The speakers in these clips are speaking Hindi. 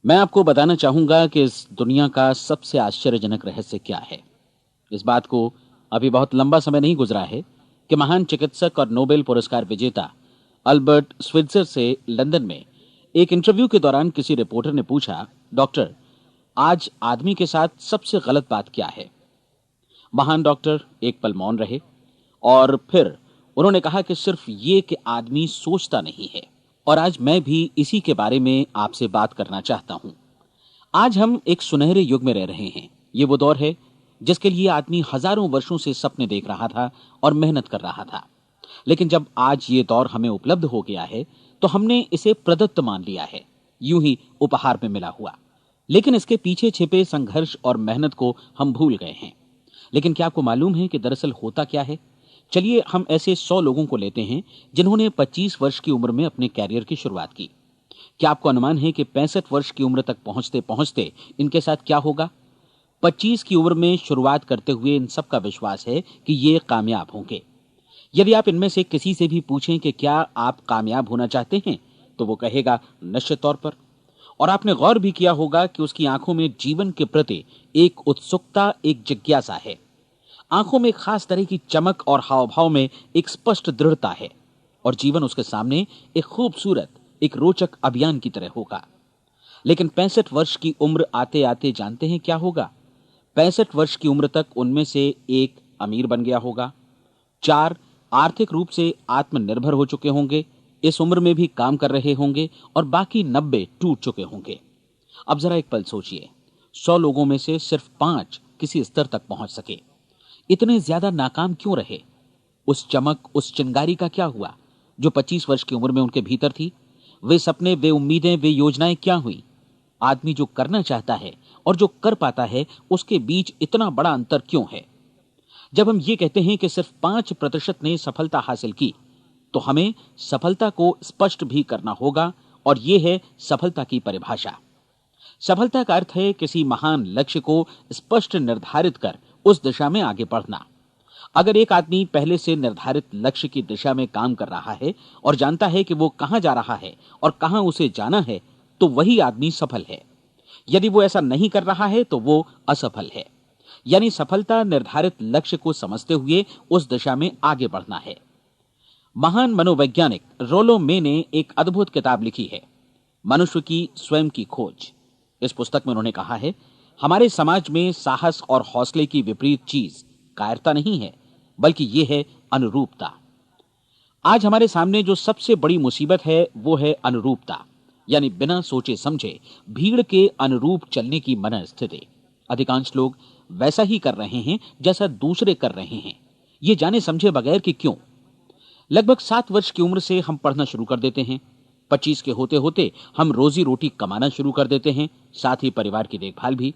मैं आपको बताना चाहूंगा कि इस दुनिया का सबसे आश्चर्यजनक रहस्य क्या है। इस बात को अभी बहुत लंबा समय नहीं गुजरा है कि महान चिकित्सक और नोबेल पुरस्कार विजेता अल्बर्ट स्विट्जर से लंदन में एक इंटरव्यू के दौरान किसी रिपोर्टर ने पूछा, डॉक्टर, आज आदमी के साथ सबसे गलत बात क्या है? महान डॉक्टर एक पल मौन रहे और फिर उन्होंने कहा कि सिर्फ ये कि आदमी सोचता नहीं है। और आज मैं भी इसी के बारे में आपसे बात करना चाहता हूं। आज हम एक सुनहरे युग में रह रहे हैं। ये वो दौर है जिसके लिए आदमी हजारों वर्षों से सपने देख रहा था और मेहनत कर रहा था। लेकिन जब आज ये दौर हमें उपलब्ध हो गया है तो हमने इसे प्रदत्त मान लिया है, यूं ही उपहार में मिला हुआ। लेकिन इसके पीछे छिपे संघर्ष और मेहनत को हम भूल गए हैं। लेकिन क्या आपको मालूम है कि दरअसल होता क्या है? चलिए हम ऐसे 100 लोगों को लेते हैं जिन्होंने 25 वर्ष की उम्र में अपने कैरियर की शुरुआत की। क्या आपको अनुमान है कि 65 वर्ष की उम्र तक पहुंचते पहुंचते इनके साथ क्या होगा? 25 की उम्र में शुरुआत करते हुए इन सबका विश्वास है कि ये कामयाब होंगे। यदि आप इनमें से किसी से भी पूछें कि क्या आप कामयाब होना चाहते हैं, तो वो कहेगा निश्चित तौर पर। और आपने गौर भी किया होगा कि उसकी आंखों में जीवन के प्रति एक उत्सुकता, एक जिज्ञासा है। आंखों में खास तरह की चमक और हाव भाव में एक स्पष्ट दृढ़ता है। और जीवन उसके सामने एक खूबसूरत, एक रोचक अभियान की तरह होगा। लेकिन 65 वर्ष की उम्र आते आते जानते हैं क्या होगा? 65 वर्ष की उम्र तक उनमें से एक अमीर बन गया होगा, 4 आर्थिक रूप से आत्मनिर्भर हो चुके होंगे, इस उम्र में भी काम कर रहे होंगे, और बाकी 90 टूट चुके होंगे। अब जरा एक पल सोचिए, 100 लोगों में से सिर्फ 5 किसी स्तर तक पहुंच सके। इतने ज्यादा नाकाम क्यों रहे? उस चमक, उस चिंगारी का क्या हुआ जो 25 वर्ष की उम्र में उनके भीतर थी? वे सपने, वे उम्मीदें, वे योजनाएं क्या हुई? आदमी जो करना चाहता है और जो कर पाता है, उसके बीच इतना बड़ा अंतर क्यों है? जब हम ये कहते हैं कि सिर्फ 5% ने सफलता हासिल की, तो हमें सफलता को स्पष्ट भी करना होगा। और यह है सफलता की परिभाषा। सफलता का अर्थ है किसी महान लक्ष्य को स्पष्ट निर्धारित कर उस दिशा में आगे बढ़ना। अगर एक आदमी पहले से निर्धारित लक्ष्य की दिशा में काम कर रहा है और जानता है कि वो कहां जा रहा है और कहां उसे जाना है, तो वही आदमी सफल है। यदि वो ऐसा नहीं कर रहा है तो वो असफल है। यानी सफलता निर्धारित लक्ष्य को समझते हुए उस दिशा में आगे बढ़ना है। महान मनोवैज्ञानिक रोलो मे ने एक अद्भुत किताब लिखी है, मनुष्य की स्वयं की खोज। इस पुस्तक में उन्होंने कहा है, हमारे समाज में साहस और हौसले की विपरीत चीज कायरता नहीं है, बल्कि यह है अनुरूपता। आज हमारे सामने जो सबसे बड़ी मुसीबत है वो है अनुरूपता, यानी बिना सोचे समझे भीड़ के अनुरूप चलने की मनस्थिति। अधिकांश लोग वैसा ही कर रहे हैं जैसा दूसरे कर रहे हैं, ये जाने समझे बगैर कि क्यों। लगभग 7 वर्ष की उम्र से हम पढ़ना शुरू कर देते हैं। 25 के होते होते हम रोजी रोटी कमाना शुरू कर देते हैं, साथ ही परिवार की देखभाल भी।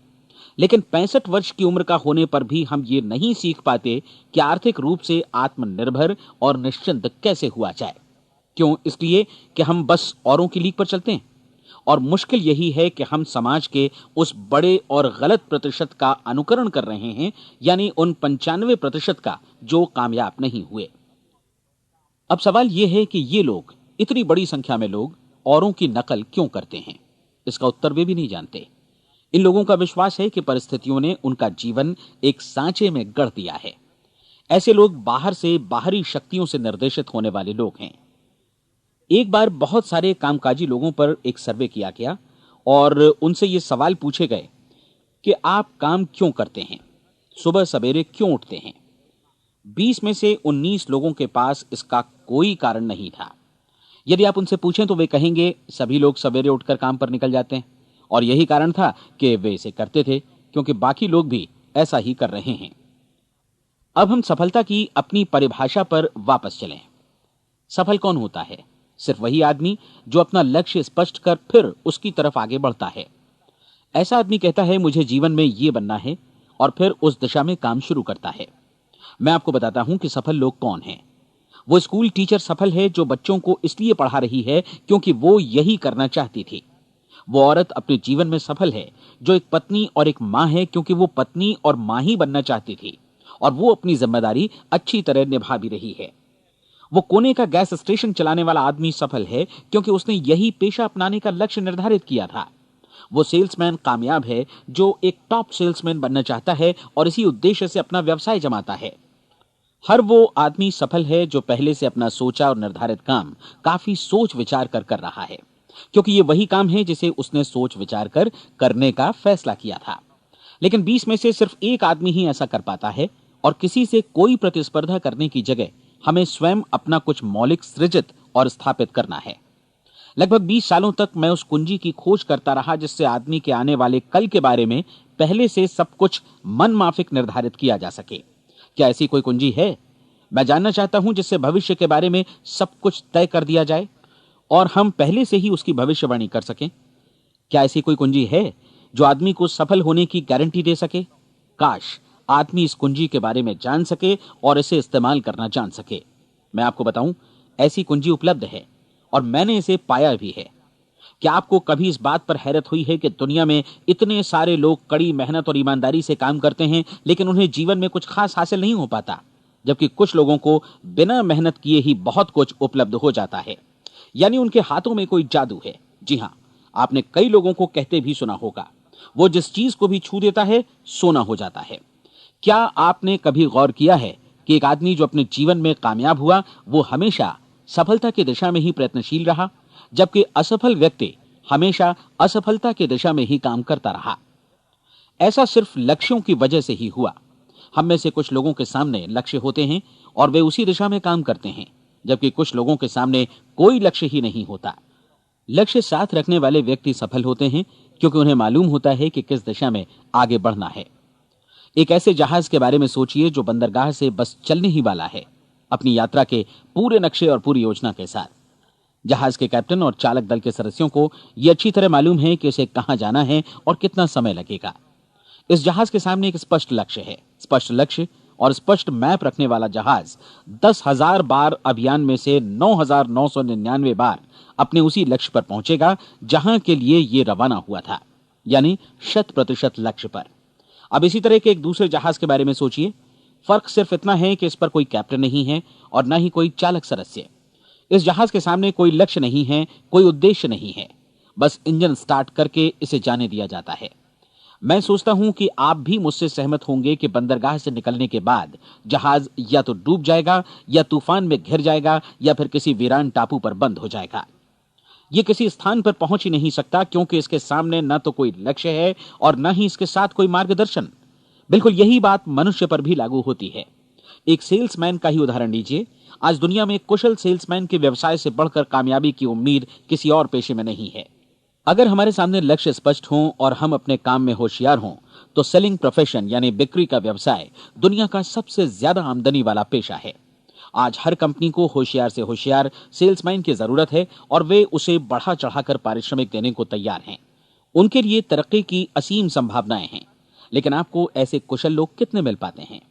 लेकिन 65 वर्ष की उम्र का होने पर भी हम ये नहीं सीख पाते कि आर्थिक रूप से आत्मनिर्भर और निश्चिंत कैसे हुआ जाए। क्यों? इसलिए कि हम बस औरों की लीक पर चलते हैं। और मुश्किल यही है कि हम समाज के उस बड़े और गलत प्रतिशत का अनुकरण कर रहे हैं, यानी उन 95% का जो कामयाब नहीं हुए। अब सवाल यह है कि ये लोग, इतनी बड़ी संख्या में लोग, औरों की नकल क्यों करते हैं? इसका उत्तर वे भी नहीं जानते। इन लोगों का विश्वास है कि परिस्थितियों ने उनका जीवन एक सांचे में गढ़ दिया है। ऐसे लोग बाहर से, बाहरी शक्तियों से निर्देशित होने वाले लोग हैं। एक बार बहुत सारे कामकाजी लोगों पर एक सर्वे किया गया और उनसे ये सवाल पूछे गए कि आप काम क्यों करते हैं, सुबह सवेरे क्यों उठते हैं? 20 में से 19 लोगों के पास इसका कोई कारण नहीं था। यदि आप उनसे पूछें तो वे कहेंगे सभी लोग सवेरे उठकर काम पर निकल जाते हैं, और यही कारण था कि वे इसे करते थे क्योंकि बाकी लोग भी ऐसा ही कर रहे हैं। अब हम सफलता की अपनी परिभाषा पर वापस चलें। सफल कौन होता है? सिर्फ वही आदमी जो अपना लक्ष्य स्पष्ट कर फिर उसकी तरफ आगे बढ़ता है। ऐसा आदमी कहता है मुझे जीवन में ये बनना है, और फिर उस दिशा में काम शुरू करता है। मैं आपको बताता हूं कि सफल लोग कौन हैं। वो स्कूल टीचर सफल है जो बच्चों को इसलिए पढ़ा रही है क्योंकि वो यही करना चाहती थी। वो औरत अपने जीवन में सफल है जो एक पत्नी और एक मां है क्योंकि वो पत्नी और मां ही बनना चाहती थी, और वो अपनी जिम्मेदारी अच्छी तरह निभा भी रही है। वो कोने का गैस स्टेशन चलाने वाला आदमी सफल है क्योंकि उसने यही पेशा अपनाने का लक्ष्य निर्धारित किया था। वो सेल्समैन कामयाब है जो एक टॉप सेल्समैन बनना चाहता है और इसी उद्देश्य से अपना व्यवसाय जमाता है। हर वो आदमी सफल है जो पहले से अपना सोचा और निर्धारित काम काफी सोच विचार कर रहा है, क्योंकि ये वही काम है जिसे उसने सोच विचार कर करने का फैसला किया था। लेकिन 20 में से सिर्फ एक आदमी ही ऐसा कर पाता है, और किसी से कोई प्रतिस्पर्धा करने की जगह हमें स्वयं अपना कुछ मौलिक सृजित और स्थापित करना है। लगभग 20 सालों तक मैं उस कुंजी की खोज करता रहा जिससे आदमी के आने वाले कल के बारे में पहले से सब कुछ मन माफिक निर्धारित किया जा सके। क्या ऐसी कोई कुंजी है? मैं जानना चाहता हूं जिससे भविष्य के बारे में सब कुछ तय कर दिया जाए और हम पहले से ही उसकी भविष्यवाणी कर सकें। क्या ऐसी कोई कुंजी है जो आदमी को सफल होने की गारंटी दे सके? काश आदमी इस कुंजी के बारे में जान सके और इसे इस्तेमाल करना जान सके। मैं आपको बताऊं, ऐसी कुंजी उपलब्ध है और मैंने इसे पाया भी है। क्या आपको कभी इस बात पर हैरत हुई है कि दुनिया में इतने सारे लोग कड़ी मेहनत और ईमानदारी से काम करते हैं, लेकिन उन्हें जीवन में कुछ खास हासिल नहीं हो पाता, जबकि कुछ लोगों को बिना मेहनत किए ही बहुत कुछ उपलब्ध हो जाता है। यानी उनके हाथों में कोई जादू है। जी हां, आपने कई लोगों को कहते भी सुना होगा, वो जिस चीज को भी छू देता है सोना हो जाता है। क्या आपने कभी गौर किया है कि एक आदमी जो अपने जीवन में कामयाब हुआ वो हमेशा सफलता की दिशा में ही प्रयत्नशील रहा, जबकि असफल व्यक्ति हमेशा असफलता की दिशा में ही काम करता रहा? ऐसा सिर्फ लक्ष्यों की वजह से ही हुआ। हम में से कुछ लोगों के सामने लक्ष्य होते हैं और वे उसी दिशा में काम करते हैं, जबकि कुछ लोगों के सामने कोई लक्ष्य ही नहीं होता। लक्ष्य साथ रखने वाले व्यक्ति सफल होते हैं क्योंकि उन्हें मालूम होता है कि किस दिशा में आगे बढ़ना है। एक ऐसे जहाज के बारे में सोचिए जो बंदरगाह से बस चलने ही वाला है, अपनी यात्रा के पूरे नक्शे और पूरी योजना के साथ। जहाज के कैप्टन और चालक दल के सदस्यों को यह अच्छी तरह मालूम है कि उसे कहां जाना है और कितना समय लगेगा। इस जहाज के सामने एक स्पष्ट लक्ष्य है। स्पष्ट लक्ष्य और स्पष्ट मैप रखने वाला जहाज 10,000 बार अभियान में से 9,999 बार अपने उसी लक्ष्य पर पहुंचेगा जहां के लिए यह रवाना हुआ था, यानी 100% लक्ष्य पर। अब इसी तरह के एक दूसरे जहाज के बारे में सोचिए। फर्क सिर्फ इतना है कि इस पर कोई कैप्टन नहीं है और न ही कोई चालक सदस्य। इस जहाज के सामने कोई लक्ष्य नहीं है, कोई उद्देश्य नहीं है, बस इंजन स्टार्ट करके इसे जाने दिया जाता है। मैं सोचता हूं कि आप भी मुझसे सहमत होंगे कि बंदरगाह से निकलने के बाद जहाज या तो डूब जाएगा या तूफान में घिर जाएगा या फिर किसी वीरान टापू पर बंद हो जाएगा। ये किसी स्थान पर पहुंच ही नहीं सकता क्योंकि इसके सामने न तो कोई लक्ष्य है और न ही इसके साथ कोई मार्गदर्शन। बिल्कुल यही बात मनुष्य पर भी लागू होती है। एक सेल्समैन का ही उदाहरण लीजिए। आज दुनिया में कुशल सेल्समैन के व्यवसाय से बढ़कर कामयाबी की उम्मीद किसी और पेशे में नहीं है। अगर हमारे सामने लक्ष्य स्पष्ट हों और हम अपने काम में होशियार हों तो सेलिंग प्रोफेशन यानी बिक्री का व्यवसाय दुनिया का सबसे ज्यादा आमदनी वाला पेशा है। आज हर कंपनी को होशियार से होशियार सेल्समैन की जरूरत है और वे उसे बढ़ा चढ़ाकर पारिश्रमिक देने को तैयार हैं। उनके लिए तरक्की की असीम संभावनाएं हैं, लेकिन आपको ऐसे कुशल लोग कितने मिल पाते हैं?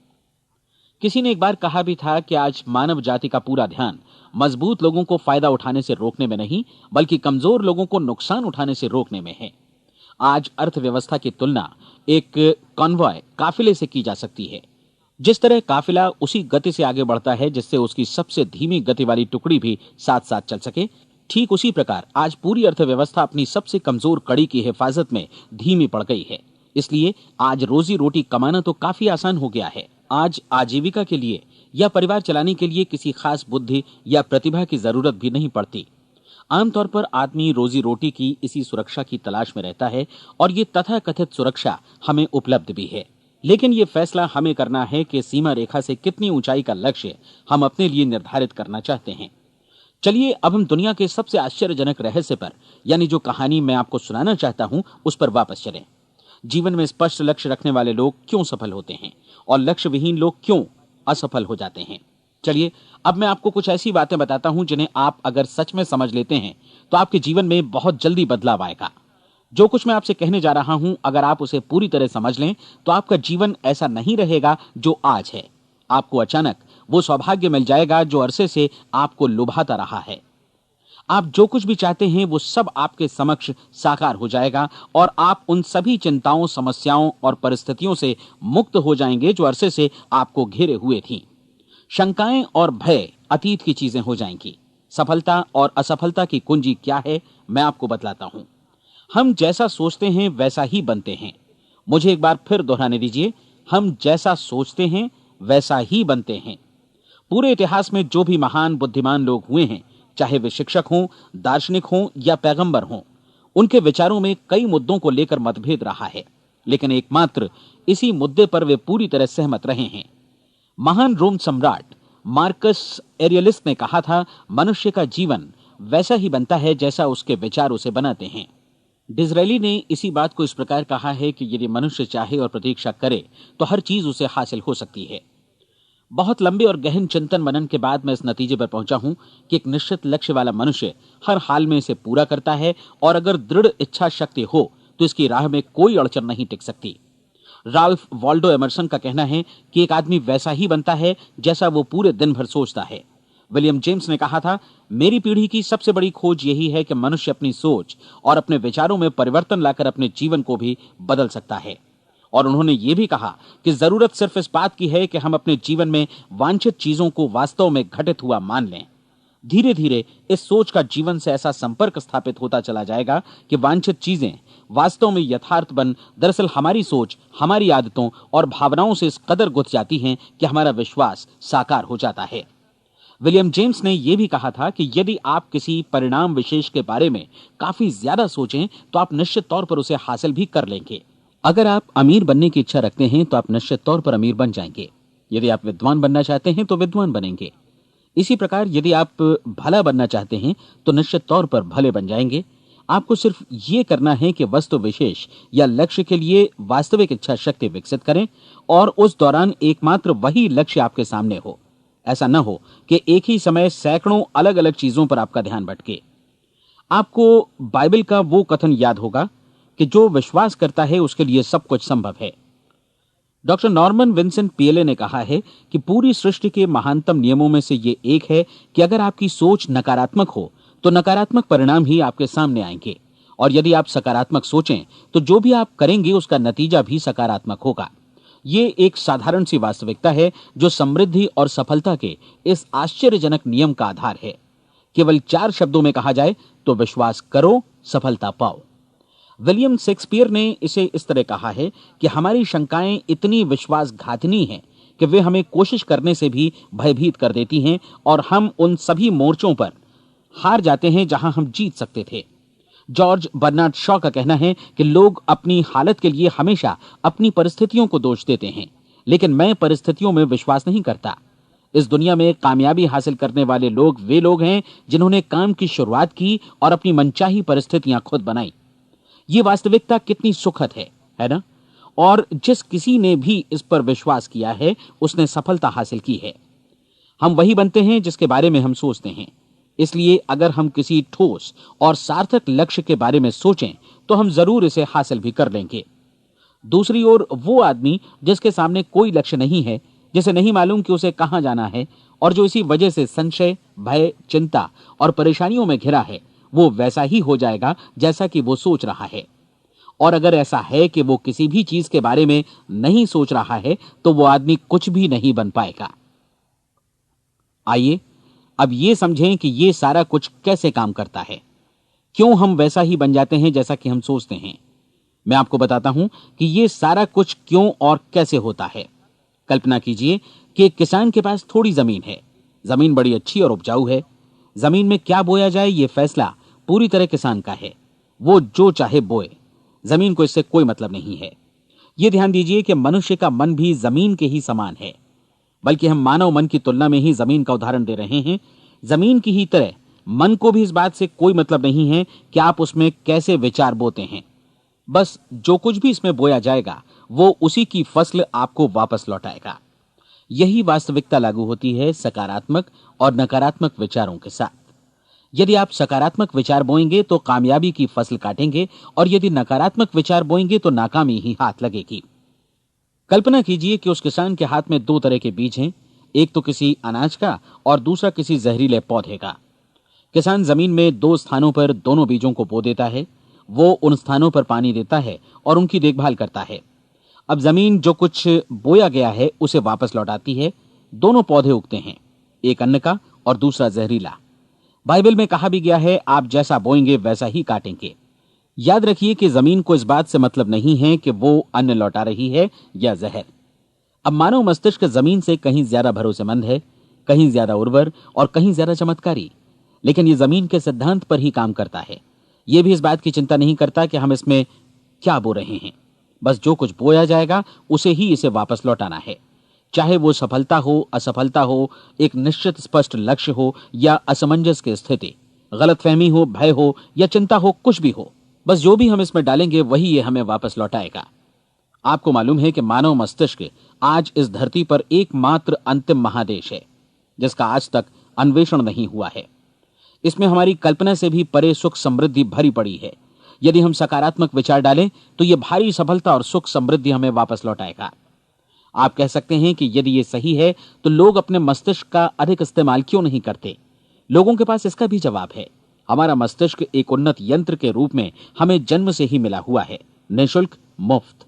किसी ने एक बार कहा भी था कि आज मानव जाति का पूरा ध्यान मजबूत लोगों को फायदा उठाने से रोकने में नहीं, बल्कि कमजोर लोगों को नुकसान उठाने से रोकने में है। आज अर्थव्यवस्था की तुलना एक कॉन्वॉय काफिले से की जा सकती है। जिस तरह काफिला उसी गति से आगे बढ़ता है जिससे उसकी सबसे धीमी गति वाली टुकड़ी भी साथ साथ चल सके, ठीक उसी प्रकार आज पूरी अर्थव्यवस्था अपनी सबसे कमजोर कड़ी की हिफाजत में धीमी पड़ गई है। इसलिए आज रोजी रोटी कमाना तो काफी आसान हो गया है। आज आजीविका के लिए या परिवार चलाने के लिए किसी खास बुद्धि या प्रतिभा की जरूरत भी नहीं पड़ती। आमतौर पर आदमी रोजी रोटी की इसी सुरक्षा की तलाश में रहता है और ये तथाकथित सुरक्षा हमें उपलब्ध भी है। लेकिन ये फैसला हमें करना है कि सीमा रेखा से कितनी ऊंचाई का लक्ष्य हम अपने लिए निर्धारित करना चाहते हैं। चलिए अब हम दुनिया के सबसे आश्चर्यजनक रहस्य पर, यानी जो कहानी मैं आपको सुनाना चाहता हूं, उस पर वापस चलें। जीवन में स्पष्ट लक्ष्य रखने वाले लोग क्यों सफल होते हैं और लक्ष्य विहीन लोग क्यों असफल हो जाते हैं? चलिए अब मैं आपको कुछ ऐसी बातें बताता हूं जिन्हें आप अगर सच में समझ लेते हैं तो आपके जीवन में बहुत जल्दी बदलाव आएगा। जो कुछ मैं आपसे कहने जा रहा हूं, अगर आप उसे पूरी तरह समझ लें तो आपका जीवन ऐसा नहीं रहेगा जो आज है। आपको अचानक वो सौभाग्य मिल जाएगा जो अरसे से आपको लुभाता रहा है। आप जो कुछ भी चाहते हैं वो सब आपके समक्ष साकार हो जाएगा और आप उन सभी चिंताओं, समस्याओं और परिस्थितियों से मुक्त हो जाएंगे जो अरसे से आपको घेरे हुए थीं। शंकाएं और भय अतीत की चीजें हो जाएंगी। सफलता और असफलता की कुंजी क्या है, मैं आपको बतलाता हूं। हम जैसा सोचते हैं वैसा ही बनते हैं। मुझे एक बार फिर दोहराने दीजिए, हम जैसा सोचते हैं वैसा ही बनते हैं। पूरे इतिहास में जो भी महान बुद्धिमान लोग हुए हैं, चाहे वे शिक्षक हों, दार्शनिक हों या पैगंबर हों, उनके विचारों में कई मुद्दों को लेकर मतभेद रहा है, लेकिन एकमात्र इसी मुद्दे पर वे पूरी तरह सहमत रहे हैं। महान रोम सम्राट मार्कस एरियलिस ने कहा था, मनुष्य का जीवन वैसा ही बनता है जैसा उसके विचार उसे बनाते हैं। डिज़रायली ने इसी बात को इस प्रकार कहा है कि यदि मनुष्य चाहे और प्रतीक्षा करे तो हर चीज उसे हासिल हो सकती है। बहुत लंबे और गहन चिंतन मनन के बाद मैं इस नतीजे पर पहुंचा हूं कि एक निश्चित लक्ष्य वाला मनुष्य हर हाल में इसे पूरा करता है, और अगर दृढ़ इच्छा शक्ति हो तो इसकी राह में कोई अड़चन नहीं टिक सकती। राल्फ वॉल्डो एमर्सन का कहना है कि एक आदमी वैसा ही बनता है जैसा वो पूरे दिन भर सोचता है। विलियम जेम्स ने कहा था, मेरी पीढ़ी की सबसे बड़ी खोज यही है कि मनुष्य अपनी सोच और अपने विचारों में परिवर्तन लाकर अपने जीवन को भी बदल सकता है। और उन्होंने ये भी कहा कि जरूरत सिर्फ इस बात की है कि हम अपने जीवन में वांछित चीजों को वास्तव में घटित हुआ मान लें। धीरे धीरे इस सोच का जीवन से ऐसा संपर्क स्थापित होता चला जाएगा कि वांछित चीजें वास्तव में यथार्थ बन दरअसल हमारी सोच, हमारी आदतों और भावनाओं से इस कदर गुथ जाती हैं कि हमारा विश्वास साकार हो जाता है। विलियम जेम्स ने यह भी कहा था कि यदि आप किसी परिणाम विशेष के बारे में काफी ज्यादा सोचें तो आप निश्चित तौर पर उसे हासिल भी कर लेंगे। अगर आप अमीर बनने की इच्छा रखते हैं तो आप निश्चित तौर पर अमीर बन जाएंगे। यदि आप विद्वान बनना चाहते हैं तो विद्वान बनेंगे। इसी प्रकार यदि आप भला बनना चाहते हैं तो निश्चित तौर पर भले बन जाएंगे। आपको सिर्फ ये करना है कि वस्तु विशेष या लक्ष्य के लिए वास्तविक इच्छा शक्ति विकसित करें, और उस दौरान एकमात्र वही लक्ष्य आपके सामने हो। ऐसा न हो कि एक ही समय सैकड़ों अलग अलग चीजों पर आपका ध्यान भटके। आपको बाइबल का वो कथन याद होगा कि जो विश्वास करता है उसके लिए सब कुछ संभव है। डॉक्टर नॉर्मन विंसेंट पीएले ने कहा है कि पूरी सृष्टि के महानतम नियमों में से ये एक है कि अगर आपकी सोच नकारात्मक हो तो नकारात्मक परिणाम ही आपके सामने आएंगे, और यदि आप सकारात्मक सोचें तो जो भी आप करेंगे उसका नतीजा भी सकारात्मक होगा। ये एक साधारण सी वास्तविकता है जो समृद्धि और सफलता के इस आश्चर्यजनक नियम का आधार है। केवल 4 शब्दों में कहा जाए तो विश्वास करो, सफलता पाओ। विलियम शेक्सपियर ने इसे इस तरह कहा है कि हमारी शंकाएं इतनी विश्वासघातिनी हैं कि वे हमें कोशिश करने से भी भयभीत कर देती हैं, और हम उन सभी मोर्चों पर हार जाते हैं जहां हम जीत सकते थे। जॉर्ज बर्नार्ड शॉ का कहना है कि लोग अपनी हालत के लिए हमेशा अपनी परिस्थितियों को दोष देते हैं, लेकिन मैं परिस्थितियों में विश्वास नहीं करता। इस दुनिया में कामयाबी हासिल करने वाले लोग वे लोग हैं जिन्होंने काम की शुरुआत की और अपनी मनचाही परिस्थितियां खुद बनाई। ये वास्तविकता कितनी सुखद है ना? और जिस किसी ने भी इस पर विश्वास किया है उसने सफलता हासिल की है। हम वही बनते हैं जिसके बारे में हम सोचते हैं। इसलिए अगर हम किसी ठोस और सार्थक लक्ष्य के बारे में सोचें तो हम जरूर इसे हासिल भी कर लेंगे। दूसरी ओर वो आदमी जिसके सामने कोई लक्ष्य नहीं है, जिसे नहीं मालूम कि उसे कहां जाना है, और जो इसी वजह से संशय, भय, चिंता और परेशानियों में घिरा है, वो वैसा ही हो जाएगा जैसा कि वो सोच रहा है। और अगर ऐसा है कि वो किसी भी चीज के बारे में नहीं सोच रहा है तो वो आदमी कुछ भी नहीं बन पाएगा। आइए अब ये समझें कि ये सारा कुछ कैसे काम करता है, क्यों हम वैसा ही बन जाते हैं जैसा कि हम सोचते हैं। मैं आपको बताता हूं कि ये सारा कुछ क्यों और कैसे होता है। कल्पना कीजिए कि एक किसान के पास थोड़ी जमीन है। जमीन बड़ी अच्छी और उपजाऊ है। जमीन में क्या बोया जाए ये फैसला पूरी तरह किसान का है। वो जो चाहे बोए, जमीन को इससे कोई मतलब नहीं है। ये ध्यान दीजिए कि मनुष्य का मन भी जमीन के ही समान है, बल्कि हम मानव मन की तुलना में ही जमीन का उदाहरण दे रहे हैं। जमीन की ही तरह मन को भी इस बात से कोई मतलब नहीं है कि आप उसमें कैसे विचार बोते हैं। बस जो कुछ भी इसमें बोया जाएगा वो उसी की फसल आपको वापस लौटाएगा। यही वास्तविकता लागू होती है सकारात्मक और नकारात्मक विचारों के साथ। यदि आप सकारात्मक विचार बोएंगे तो कामयाबी की फसल काटेंगे, और यदि नकारात्मक विचार बोएंगे तो नाकामी ही हाथ लगेगी। कल्पना कीजिए कि उस किसान के हाथ में 2 तरह के बीज हैं, एक तो किसी अनाज का और दूसरा किसी जहरीले पौधे का। किसान जमीन में 2 स्थानों पर दोनों बीजों को बो देता है। वो उन स्थानों पर पानी देता है और उनकी देखभाल करता है। अब जमीन जो कुछ बोया गया है उसे वापस लौटाती है। दोनों पौधे उगते हैं, एक अन्न का और दूसरा जहरीला। बाइबल में कहा भी गया है, आप जैसा बोएंगे वैसा ही काटेंगे। याद रखिए कि जमीन को इस बात से मतलब नहीं है कि वो अन्न लौटा रही है या जहर। अब मानव मस्तिष्क जमीन से कहीं ज्यादा भरोसेमंद है, कहीं ज्यादा उर्वर और कहीं ज्यादा चमत्कारी, लेकिन ये जमीन के सिद्धांत पर ही काम करता है। ये भी इस बात की चिंता नहीं करता कि हम इसमें क्या बो रहे हैं। बस जो कुछ बोया जाएगा उसे ही इसे वापस लौटाना है, चाहे वो सफलता हो, असफलता हो, एक निश्चित स्पष्ट लक्ष्य हो या असमंजस की स्थिति, गलतफहमी हो, भय हो या चिंता हो, कुछ भी हो। बस जो भी हम इसमें डालेंगे वही ये हमें वापस लौटाएगा। आपको मालूम है कि मानव मस्तिष्क आज इस धरती पर एकमात्र अंतिम महादेश है जिसका आज तक अन्वेषण नहीं हुआ है। इसमें हमारी कल्पना से भी परे सुख समृद्धि भरी पड़ी है। यदि हम सकारात्मक विचार डालें तो यह भारी सफलता और सुख समृद्धि हमें वापस लौटाएगा। आप कह सकते हैं कि यदि यह सही है तो लोग अपने मस्तिष्क का अधिक इस्तेमाल क्यों नहीं करते? लोगों के पास इसका भी जवाब है। हमारा मस्तिष्क एक उन्नत यंत्र के रूप में हमें जन्म से ही मिला हुआ है, निःशुल्क, मुफ्त।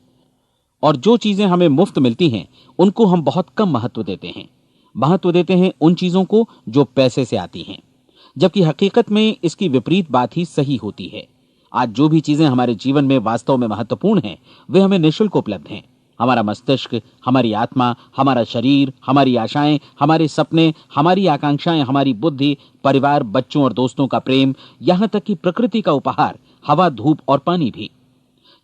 और जो चीजें हमें मुफ्त मिलती हैं उनको हम बहुत कम महत्व देते हैं। महत्व देते हैं उन चीजों को जो पैसे से आती हैं, जबकि हकीकत में इसकी विपरीत बात ही सही होती है। आज जो भी चीजें हमारे जीवन में वास्तव में महत्वपूर्ण हैं वे हमें निःशुल्क उपलब्ध हैं। हमारा मस्तिष्क, हमारी आत्मा, हमारा शरीर, हमारी आशाएं, हमारे सपने, हमारी आकांक्षाएं, हमारी बुद्धि, परिवार, बच्चों और दोस्तों का प्रेम, यहां तक कि प्रकृति का उपहार, हवा, धूप और पानी भी।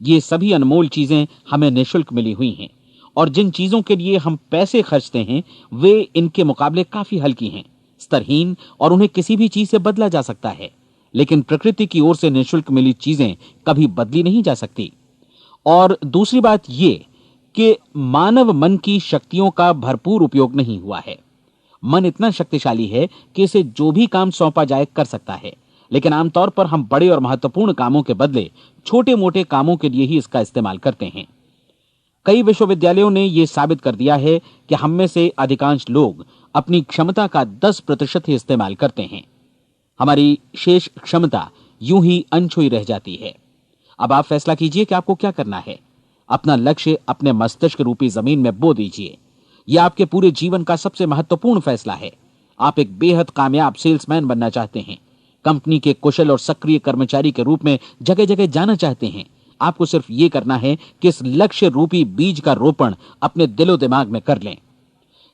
ये सभी अनमोल चीजें हमें निःशुल्क मिली हुई हैं, और जिन चीजों के लिए हम पैसे खर्चते हैं वे इनके मुकाबले काफी हल्की हैं, स्तरहीन, और उन्हें किसी भी चीज से बदला जा सकता है। लेकिन प्रकृति की ओर से निःशुल्क मिली चीजें कभी बदली नहीं जा सकती। और दूसरी बात यह कि मानव मन की शक्तियों का भरपूर उपयोग नहीं हुआ है। मन इतना शक्तिशाली है कि इसे जो भी काम सौंपा जाए कर सकता है, लेकिन आमतौर पर हम बड़े और महत्वपूर्ण कामों के बदले छोटे मोटे कामों के लिए ही इसका इस्तेमाल करते हैं। कई विश्वविद्यालयों ने यह साबित कर दिया है कि हम में से अधिकांश लोग अपनी क्षमता का 10% ही इस्तेमाल करते हैं। हमारी शेष क्षमता यूं ही अनछुई रह जाती है। अब आप फैसला कीजिए कि आपको क्या करना है। अपना लक्ष्य अपने मस्तिष्क रूपी जमीन में बो दीजिए। यह आपके पूरे जीवन का सबसे महत्वपूर्ण फैसला है। आप एक बेहद कामयाब सेल्समैन बनना चाहते हैं, कंपनी के कुशल और सक्रिय कर्मचारी के रूप में जगह जगह जाना चाहते हैं। आपको सिर्फ यह करना है कि इस लक्ष्य रूपी बीज का रोपण अपने दिलो दिमाग में कर लें।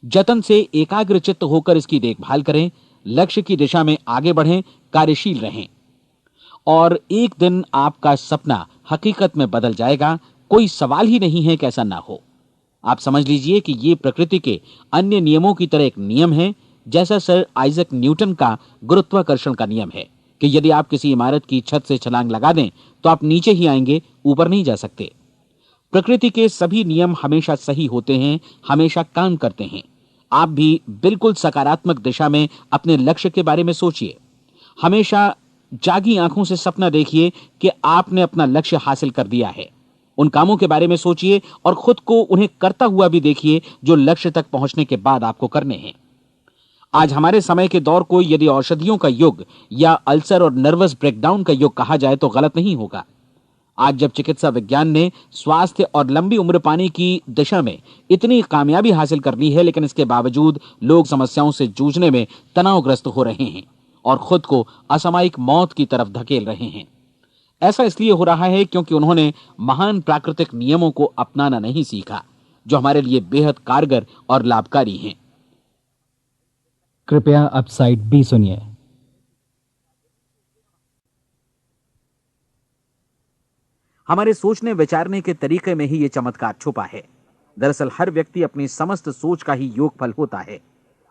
जतन से एकाग्रचित्त होकर इसकी देखभाल करें, लक्ष्य की दिशा में आगे बढ़ें, कार्यशील रहें, और एक दिन आपका सपना हकीकत में बदल जाएगा। कोई सवाल ही नहीं है कि ऐसा ना हो। आप समझ लीजिए कि यह प्रकृति के अन्य नियमों की तरह एक नियम है, जैसा सर आइजक न्यूटन का गुरुत्वाकर्षण का नियम है कि यदि आप किसी इमारत की छत से छलांग लगा दें तो आप नीचे ही आएंगे, ऊपर नहीं जा सकते। प्रकृति के सभी नियम हमेशा सही होते हैं, हमेशा काम करते हैं। आप भी बिल्कुल सकारात्मक दिशा में अपने लक्ष्य के बारे में सोचिए। हमेशा जागी आंखों से सपना देखिए कि आपने अपना लक्ष्य हासिल कर दिया है। उन कामों के बारे में सोचिए और खुद को उन्हें करता हुआ भी देखिए जो लक्ष्य तक पहुंचने के बाद आपको करने हैं। आज हमारे समय के दौर को यदि औषधियों का युग या अल्सर और नर्वस ब्रेकडाउन का युग कहा जाए तो गलत नहीं होगा। आज जब चिकित्सा विज्ञान ने स्वास्थ्य और लंबी उम्र पाने की दिशा में इतनी कामयाबी हासिल कर ली है, लेकिन इसके बावजूद लोग समस्याओं से जूझने में तनावग्रस्त हो रहे हैं और खुद को असामयिक मौत की तरफ धकेल रहे हैं। ऐसा इसलिए हो रहा है क्योंकि उन्होंने महान प्राकृतिक नियमों को अपनाना नहीं सीखा, जो हमारे लिए बेहद कारगर और लाभकारी हैं। कृपया अब साइड बी सुनिए। हमारे सोचने विचारने के तरीके में ही ये चमत्कार छुपा है। दरअसल हर व्यक्ति अपनी समस्त सोच का ही योगफल होता है,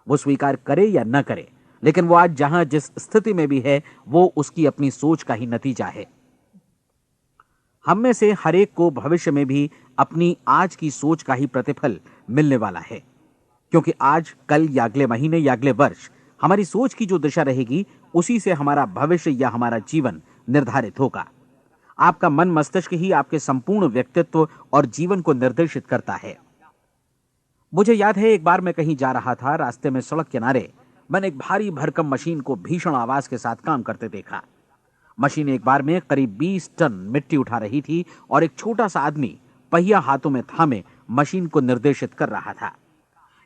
वो स्वीकार करे या न करे, लेकिन वो आज जहां जिस स्थिति में भी है वो उसकी अपनी सोच का ही नतीजा है। हम में से हर एक को भविष्य में भी अपनी आज की सोच का ही प्रतिफल मिलने वाला है, क्योंकि आज, कल या अगले महीने या अगले वर्ष हमारी सोच की जो दिशा रहेगी उसी से हमारा भविष्य या हमारा जीवन निर्धारित होगा। आपका मन मस्तिष्क ही आपके संपूर्ण व्यक्तित्व और जीवन को निर्देशित करता है। मुझे याद है एक बार मैं कहीं जा रहा था, रास्ते में सड़क किनारे मैंने एक भारी भरकम मशीन को भीषण आवाज के साथ काम करते देखा। मशीन एक बार में करीब 20 टन मिट्टी उठा रही थी और एक छोटा सा आदमी पहिया हाथों में थामे मशीन को निर्देशित कर रहा था।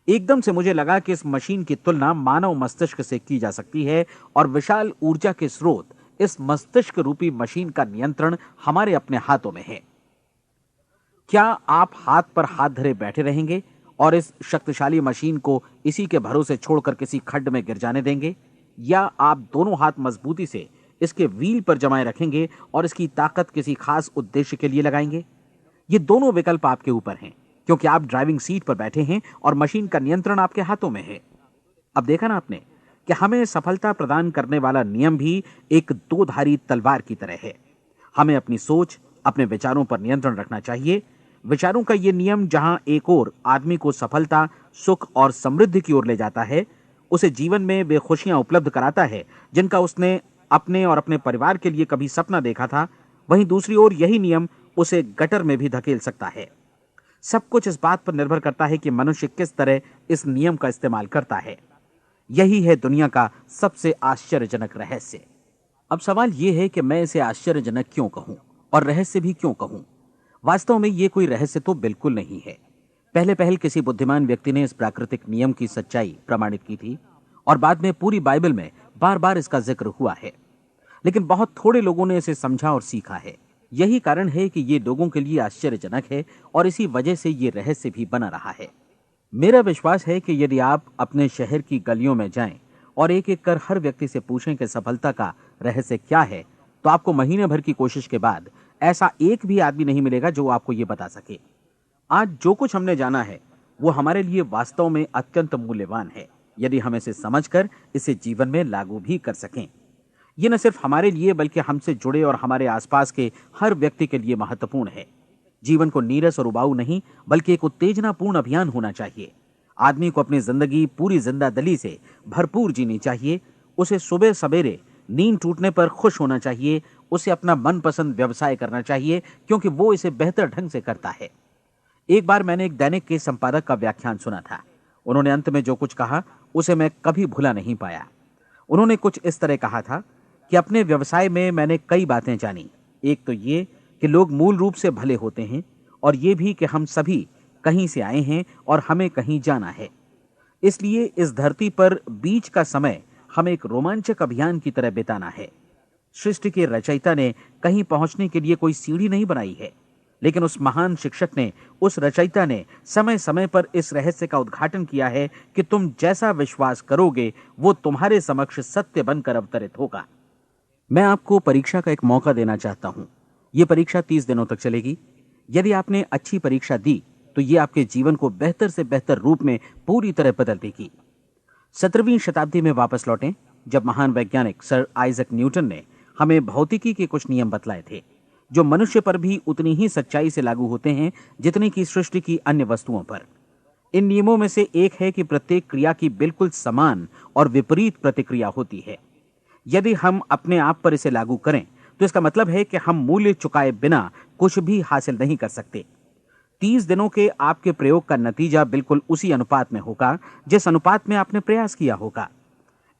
एकदम से मुझे लगा कि इस मशीन की तुलना मानव मस्तिष्क से की जा सकती है और विशाल ऊर्जा के स्रोत इस मस्तिष्क रूपी मशीन का नियंत्रण हमारे अपने हाथों में है। क्या आप हाथ पर हाथ धरे बैठे रहेंगे और इस शक्तिशाली मशीन को इसी के भरोसे छोड़कर किसी खड्ड में गिर जाने देंगे, या आप दोनों हाथ मजबूती से इसके व्हील पर जमाए रखेंगे और इसकी ताकत किसी खास उद्देश्य के लिए लगाएंगे? ये दोनों विकल्प आपके ऊपर हैं, क्योंकि आप ड्राइविंग सीट पर बैठे हैं और मशीन का नियंत्रण आपके हाथों में है। अब देखा ना आपने कि हमें सफलता प्रदान करने वाला नियम भी एक दो-धारी तलवार की तरह है। हमें अपनी सोच, अपने विचारों पर नियंत्रण रखना चाहिए। विचारों का ये नियम जहां एक ओर आदमी को सफलता, सुख और समृद्धि की ओर ले जाता है, उसे जीवन में वे खुशियां उपलब्ध कराता है जिनका उसने अपने और अपने परिवार के लिए कभी सपना देखा था, वहीं दूसरी ओर यही नियम उसे गटर में भी धकेल सकता है। सब कुछ इस बात पर निर्भर करता है कि मनुष्य किस तरह इस नियम का इस्तेमाल करता है। यही है दुनिया का सबसे आश्चर्यजनक रहस्य। अब सवाल यह है कि मैं इसे आश्चर्यजनक क्यों कहूं और रहस्य भी क्यों कहूं? वास्तव में यह कोई रहस्य तो बिल्कुल नहीं है। पहले पहल किसी बुद्धिमान व्यक्ति ने इस प्राकृतिक नियम की सच्चाई प्रमाणित की थी और बाद में पूरी बाइबल में बार बार इसका जिक्र हुआ है, लेकिन बहुत थोड़े लोगों ने इसे समझा और सीखा है। यही कारण है कि ये लोगों के लिए आश्चर्यजनक है और इसी वजह से ये रहस्य भी बना रहा है। मेरा विश्वास है कि यदि आप अपने शहर की गलियों में जाएं और एक एक कर हर व्यक्ति से पूछें कि सफलता का रहस्य क्या है, तो आपको महीने भर की कोशिश के बाद ऐसा एक भी आदमी नहीं मिलेगा जो आपको ये बता सके। आज जो कुछ हमने जाना है वो हमारे लिए वास्तव में अत्यंत मूल्यवान है, यदि हम इसे समझकर इसे जीवन में लागू भी कर सकें। ये न सिर्फ हमारे लिए बल्कि हमसे जुड़े और हमारे आसपास के हर व्यक्ति के लिए महत्वपूर्ण है। जीवन को नीरस और उबाऊ नहीं बल्कि एक उत्तेजनापूर्ण अभियान होना चाहिए। आदमी को अपनी जिंदगी पूरी जिंदादिली से भरपूर जीनी चाहिए। उसे सुबह सवेरे नींद टूटने पर खुश होना चाहिए। उसे अपना मनपसंद व्यवसाय करना चाहिए, क्योंकि वो इसे बेहतर ढंग से करता है। एक बार मैंने एक दैनिक के संपादक का व्याख्यान सुना था। उन्होंने अंत में जो कुछ कहा उसे मैं कभी भुला नहीं पाया। उन्होंने कुछ इस तरह कहा था कि अपने व्यवसाय में मैंने कई बातें जानी। एक तो ये कि लोग मूल रूप से भले होते हैं, और ये भी कि हम सभी कहीं से आए हैं और हमें कहीं जाना है। इसलिए इस धरती पर बीच का समय हमें एक रोमांचक अभियान की तरह बिताना है। सृष्टि के रचयिता ने कहीं पहुंचने के लिए कोई सीढ़ी नहीं बनाई है, लेकिन उस महान शिक्षक ने, उस रचयिता ने समय समय पर इस रहस्य का उद्घाटन किया है कि तुम जैसा विश्वास करोगे वो तुम्हारे समक्ष सत्य बनकर अवतरित होगा। मैं आपको परीक्षा का एक मौका देना चाहता हूं। यह परीक्षा 30 दिनों तक चलेगी। यदि आपने अच्छी परीक्षा दी तो ये आपके जीवन को बेहतर से बेहतर रूप में पूरी तरह बदल देगी। 17वीं शताब्दी में वापस लौटें, जब महान वैज्ञानिक सर आइजक न्यूटन ने हमें भौतिकी के कुछ नियम बतलाए थे, जो मनुष्य पर भी उतनी ही सच्चाई से लागू होते हैं जितनी कि सृष्टि की अन्य वस्तुओं पर। इन नियमों में से एक है कि प्रत्येक क्रिया की बिल्कुल समान और विपरीत प्रतिक्रिया होती है। यदि हम अपने आप पर इसे लागू करें तो इसका मतलब है कि हम मूल्य चुकाए बिना कुछ भी हासिल नहीं कर सकते। 30 दिनों के आपके प्रयोग का नतीजा बिल्कुल उसी अनुपात में होगा जिस अनुपात में आपने प्रयास किया होगा।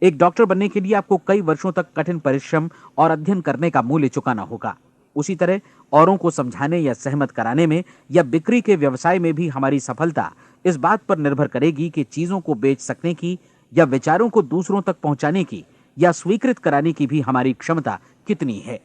एक डॉक्टर बनने के लिए आपको कई वर्षों तक कठिन परिश्रम और अध्ययन करने का मूल्य चुकाना होगा। उसी तरह औरों को समझाने या सहमत कराने में या बिक्री के व्यवसाय में भी हमारी सफलता इस बात पर निर्भर करेगी कि चीजों को बेच सकने की या विचारों को दूसरों तक पहुंचाने की या स्वीकृत कराने की भी हमारी क्षमता कितनी है।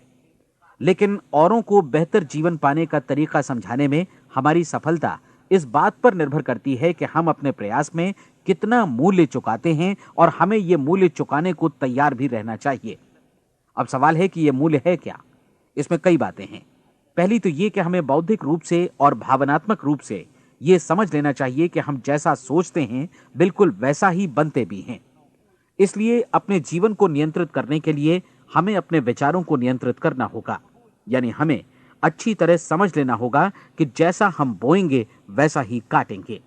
लेकिन औरों को बेहतर जीवन पाने का तरीका समझाने में हमारी सफलता इस बात पर निर्भर करती है कि हम अपने प्रयास में कितना मूल्य चुकाते हैं, और हमें यह मूल्य चुकाने को तैयार भी रहना चाहिए। अब सवाल है कि यह मूल्य है क्या? इसमें कई बातें हैं। पहली तो यह कि हमें बौद्धिक रूप से और भावनात्मक रूप से यह समझ लेना चाहिए कि हम जैसा सोचते हैं बिल्कुल वैसा ही बनते भी हैं। इसलिए अपने जीवन को नियंत्रित करने के लिए हमें अपने विचारों को नियंत्रित करना होगा। यानी हमें अच्छी तरह समझ लेना होगा कि जैसा हम बोएंगे वैसा ही काटेंगे।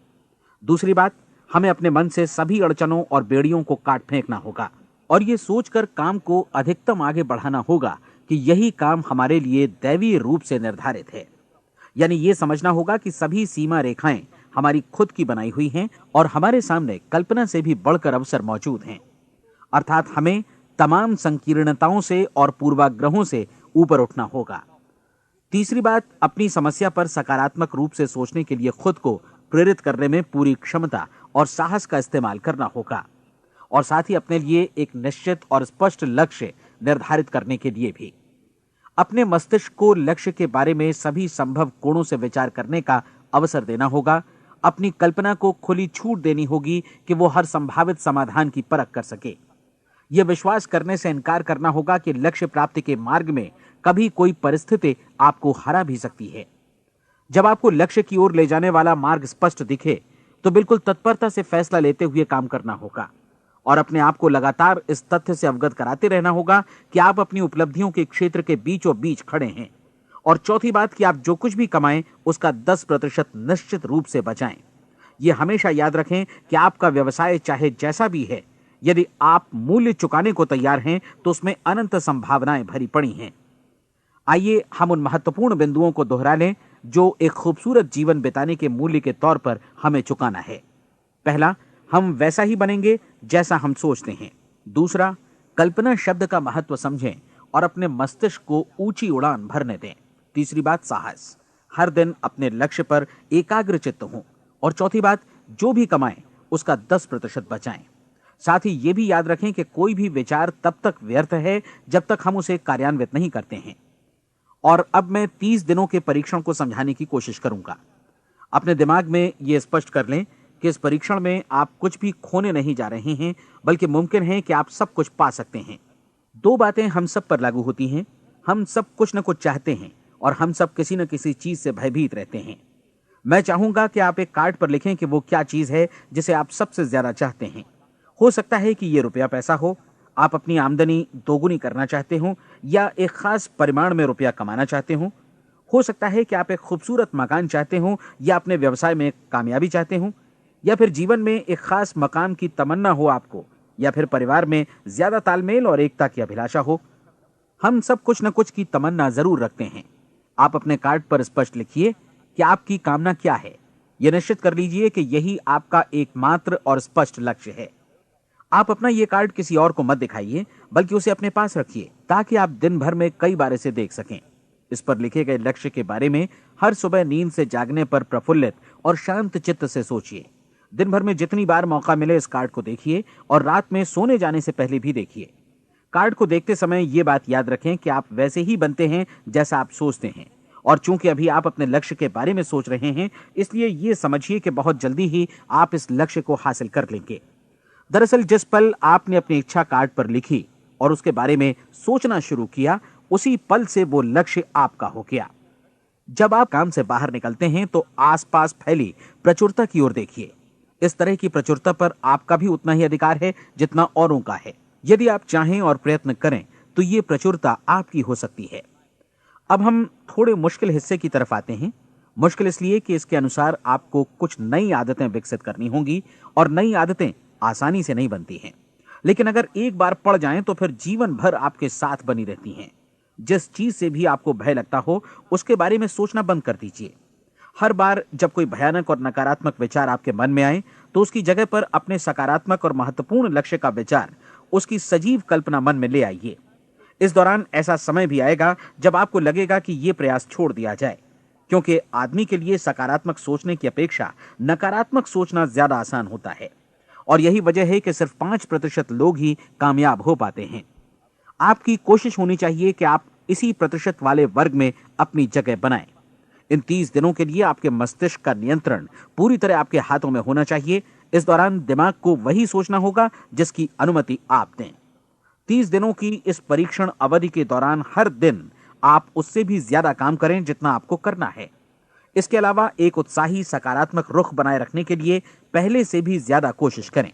दूसरी बात, हमें अपने मन से सभी अड़चनों और बेड़ियों को काट फेंकना होगा और ये सोचकर काम को अधिकतम आगे बढ़ाना होगा कि यही काम हमारे लिए दैवीय रूप से निर्धारित है। यानी ये समझना होगा कि सभी सीमा रेखाएं हमारी खुद की बनाई हुई हैं और हमारे सामने कल्पना से भी बढ़कर अवसर मौजूद हैं। अर्थात हमें तमाम संकीर्णताओं से और पूर्वाग्रहों से ऊपर उठना होगा। तीसरी बात, अपनी समस्या पर सकारात्मक रूप से सोचने के लिए खुद को प्रेरित करने में पूरी क्षमता और साहस का इस्तेमाल करना होगा, और साथ ही अपने लिए एक निश्चित और स्पष्ट लक्ष्य निर्धारित करने के लिए भी। अपने मस्तिष्क को लक्ष्य के बारे में सभी संभव कोणों से विचार करने का अवसर देना होगा। अपनी कल्पना को खुली छूट देनी होगी कि वो हर संभावित समाधान की परख कर सके। यह विश्वास करने से इनकार करना होगा कि लक्ष्य प्राप्ति के मार्ग में कभी कोई परिस्थिति आपको हरा भी सकती है। जब आपको लक्ष्य की ओर ले जाने वाला मार्ग स्पष्ट दिखे तो बिल्कुल तत्परता से फैसला लेते हुए काम करना होगा और अपने आप को लगातार इस तथ्य से अवगत कराते रहना होगा कि आप अपनी उपलब्धियों के क्षेत्र के बीचों बीच खड़े हैं। और चौथी बात कि आप जो कुछ भी कमाएं उसका 10% निश्चित रूप से बचाएं। यह हमेशा याद रखें कि आपका व्यवसाय चाहे जैसा भी है, यदि आप मूल्य चुकाने को तैयार हैं तो उसमें अनंत संभावनाएं भरी पड़ी हैं। आइए हम उन महत्वपूर्ण बिंदुओं को दोहरा लें जो एक खूबसूरत जीवन बिताने के मूल्य के तौर पर हमें चुकाना है। पहला, हम वैसा ही बनेंगे जैसा हम सोचते हैं। दूसरा, कल्पना शब्द का महत्व समझें और अपने मस्तिष्क को ऊंची उड़ान भरने दें। तीसरी बात, साहस, हर दिन अपने लक्ष्य पर एकाग्र चित्त हों। और चौथी बात, जो भी कमाएं उसका 10% बचाएं। साथ ही ये भी याद रखें कि कोई भी विचार तब तक व्यर्थ है जब तक हम उसे कार्यान्वित नहीं करते हैं। और अब मैं 30 दिनों के परीक्षण को समझाने की कोशिश करूंगा। अपने दिमाग में यह स्पष्ट कर लें कि इस परीक्षण में आप कुछ भी खोने नहीं जा रहे हैं, बल्कि मुमकिन है कि आप सब कुछ पा सकते हैं। दो बातें हम सब पर लागू होती हैं। हम सब कुछ न कुछ चाहते हैं और हम सब किसी न किसी चीज से भयभीत रहते हैं। मैं चाहूंगा कि आप एक कार्ड पर लिखें कि वो क्या चीज है जिसे आप सबसे ज्यादा चाहते हैं। हो सकता है कि ये रुपया पैसा हो, आप अपनी आमदनी दोगुनी करना चाहते हो, या एक खास परिमाण में रुपया कमाना चाहते हो सकता है कि आप एक खूबसूरत मकान चाहते हो, या अपने व्यवसाय में कामयाबी चाहते हो, या फिर जीवन में एक खास मकाम की तमन्ना हो आपको, या फिर परिवार में ज्यादा तालमेल और एकता की अभिलाषा हो। हम सब कुछ न कुछ की तमन्ना जरूर रखते हैं। आप अपने कार्ड पर स्पष्ट लिखिए कि आपकी कामना क्या है। यह निश्चित कर लीजिए कि यही आपका एकमात्र और स्पष्ट लक्ष्य है। आप अपना यह कार्ड किसी और को मत दिखाइए, बल्कि उसे अपने पास रखिए ताकि आप दिन भर में कई बार इसे देख सकें। इस पर लिखे गए लक्ष्य के बारे में हर सुबह नींद से जागने पर प्रफुल्लित और शांत चित्त से सोचिए। दिन भर में जितनी बार मौका मिले इस कार्ड को देखिए और रात में सोने जाने से पहले भी देखिए। कार्ड को देखते समय यह बात याद रखें कि आप वैसे ही बनते हैं जैसा आप सोचते हैं। और चूंकि अभी आप अपने लक्ष्य के बारे में सोच रहे हैं, इसलिए यह समझिए कि बहुत जल्दी ही आप इस लक्ष्य को हासिल कर लेंगे। दरअसल जिस पल आपने अपनी इच्छा कार्ड पर लिखी और उसके बारे में सोचना शुरू किया, उसी पल से वो लक्ष्य आपका हो गया। जब आप काम से बाहर निकलते हैं तो आसपास फैली प्रचुरता की ओर देखिए। इस तरह की प्रचुरता पर आपका भी उतना ही अधिकार है जितना औरों का है। यदि आप चाहें और प्रयत्न करें तो ये प्रचुरता आपकी हो सकती है। अब हम थोड़े मुश्किल हिस्से की तरफ आते हैं। मुश्किल इसलिए कि इसके अनुसार आपको कुछ नई आदतें विकसित करनी होंगी और नई आदतें आसानी से नहीं बनती हैं, लेकिन अगर एक बार पड़ जाएं तो फिर जीवन भर आपके साथ बनी रहती हैं। जिस चीज से भी आपको भय लगता हो उसके बारे में सोचना बंद कर दीजिए। हर बार जब कोई भयानक और नकारात्मक विचार आपके मन में आए तो उसकी जगह पर अपने सकारात्मक और महत्वपूर्ण लक्ष्य का विचार, उसकी सजीव कल्पना मन में ले आइए। इस दौरान ऐसा समय भी आएगा जब आपको लगेगा कि यह प्रयास छोड़ दिया जाए, क्योंकि आदमी के लिए सकारात्मक सोचने की अपेक्षा नकारात्मक सोचना ज्यादा आसान होता है। और यही वजह है कि सिर्फ 5% लोग ही कामयाब हो पाते हैं। आपकी कोशिश होनी चाहिए कि आप इसी प्रतिशत वाले वर्ग में अपनी जगह बनाएं। इन 30 दिनों के लिए आपके मस्तिष्क का नियंत्रण पूरी तरह आपके हाथों में होना चाहिए। इस दौरान दिमाग को वही सोचना होगा जिसकी अनुमति आप दें। 30 दिनों की इस परीक्षण अवधि के दौरान हर दिन आप उससे भी ज्यादा काम करें जितना आपको करना है। इसके अलावा एक उत्साही सकारात्मक रुख बनाए रखने के लिए पहले से भी ज्यादा कोशिश करें।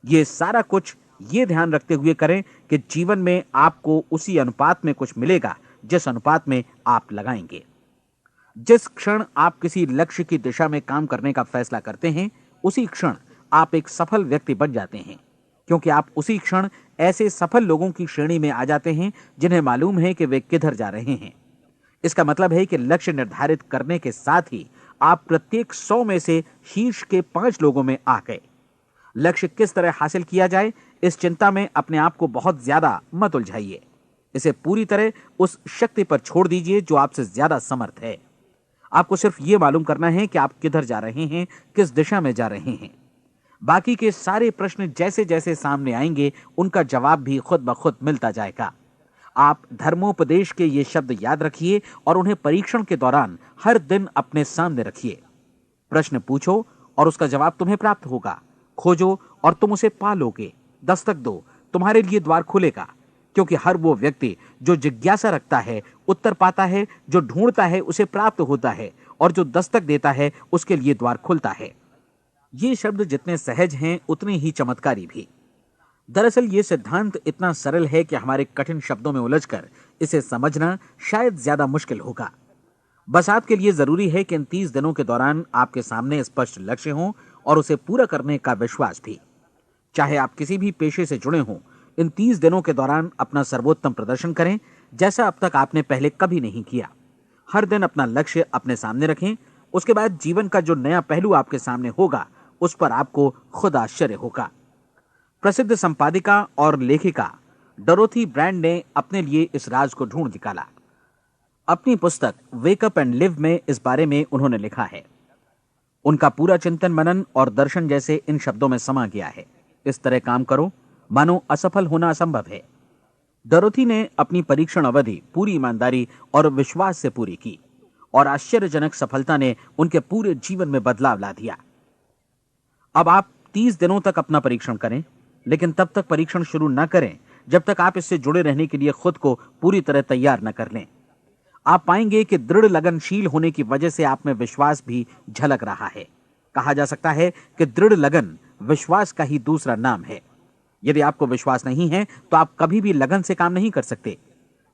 यह सारा कुछ ये ध्यान रखते हुए करें कि जीवन में आपको उसी अनुपात में कुछ मिलेगा जिस अनुपात में आप लगाएंगे। जिस क्षण आप किसी लक्ष्य की दिशा में काम करने का फैसला करते हैं, उसी क्षण आप एक सफल व्यक्ति बन जाते हैं, क्योंकि आप उसी क्षण ऐसे सफल लोगों की श्रेणी में आ जाते हैं जिन्हें मालूम है कि वे किधर जा रहे हैं। इसका मतलब है कि लक्ष्य निर्धारित करने के साथ ही आप प्रत्येक 100 में से शीर्ष के 5 लोगों में आ गए। लक्ष्य किस तरह हासिल किया जाए, इस चिंता में अपने आप को बहुत ज्यादा मत उलझाइए। इसे पूरी तरह उस शक्ति पर छोड़ दीजिए जो आपसे ज्यादा समर्थ है। आपको सिर्फ ये मालूम करना है कि आप किधर जा रहे हैं, किस दिशा में जा रहे हैं। बाकी के सारे प्रश्न जैसे जैसे सामने आएंगे उनका जवाब भी खुद ब खुद मिलता जाएगा। आप धर्मोपदेश के ये शब्द याद रखिए और उन्हें परीक्षण के दौरान हर दिन अपने सामने रखिए। प्रश्न पूछो और उसका जवाब तुम्हें प्राप्त होगा। खोजो और तुम उसे पा लोगे। दस्तक दो, तुम्हारे लिए द्वार खुलेगा, क्योंकि हर वो व्यक्ति जो जिज्ञासा रखता है उत्तर पाता है, जो ढूंढता है उसे प्राप्त होता है, और जो दस्तक देता है उसके लिए द्वार खुलता है। ये शब्द जितने सहज हैं उतने ही चमत्कारी भी। दरअसल ये सिद्धांत इतना सरल है कि हमारे कठिन शब्दों में उलझकर इसे समझना शायद ज्यादा मुश्किल होगा। बस आपके लिए जरूरी है कि इन 30 दिनों के दौरान आपके सामने स्पष्ट लक्ष्य हो और उसे पूरा करने का विश्वास भी। चाहे आप किसी भी पेशे से जुड़े हों, इन 30 दिनों के दौरान अपना सर्वोत्तम प्रदर्शन करें, जैसा अब तक आपने पहले कभी नहीं किया। हर दिन अपना लक्ष्य अपने सामने रखें। उसके बाद जीवन का जो नया पहलू आपके सामने होगा उस पर आपको खुद आश्चर्य होगा। प्रसिद्ध संपादिका और लेखिका डोरोथी ब्रैंड ने अपने लिए इस राज को ढूंढ निकाला। अपनी पुस्तक वेक अप एंड लिव में इस बारे में उन्होंने लिखा है। उनका पूरा चिंतन मनन और दर्शन जैसे इन शब्दों में समा गया है। इस तरह काम करो मानो असफल होना असंभव है। डोरोथी ने अपनी परीक्षण अवधि पूरी ईमानदारी और विश्वास से पूरी की और आश्चर्यजनक सफलता ने उनके पूरे जीवन में बदलाव ला दिया। अब आप 30 दिनों तक अपना परीक्षण करें, लेकिन तब तक परीक्षण शुरू न करें जब तक आप इससे जुड़े रहने के लिए खुद को पूरी तरह तैयार न कर लें। आप पाएंगे कि दृढ़ लगनशील होने की वजह से आप में विश्वास भी झलक रहा है। कहा जा सकता है कि दृढ़ लगन विश्वास का ही दूसरा नाम है। यदि आपको विश्वास नहीं है तो आप कभी भी लगन से काम नहीं कर सकते।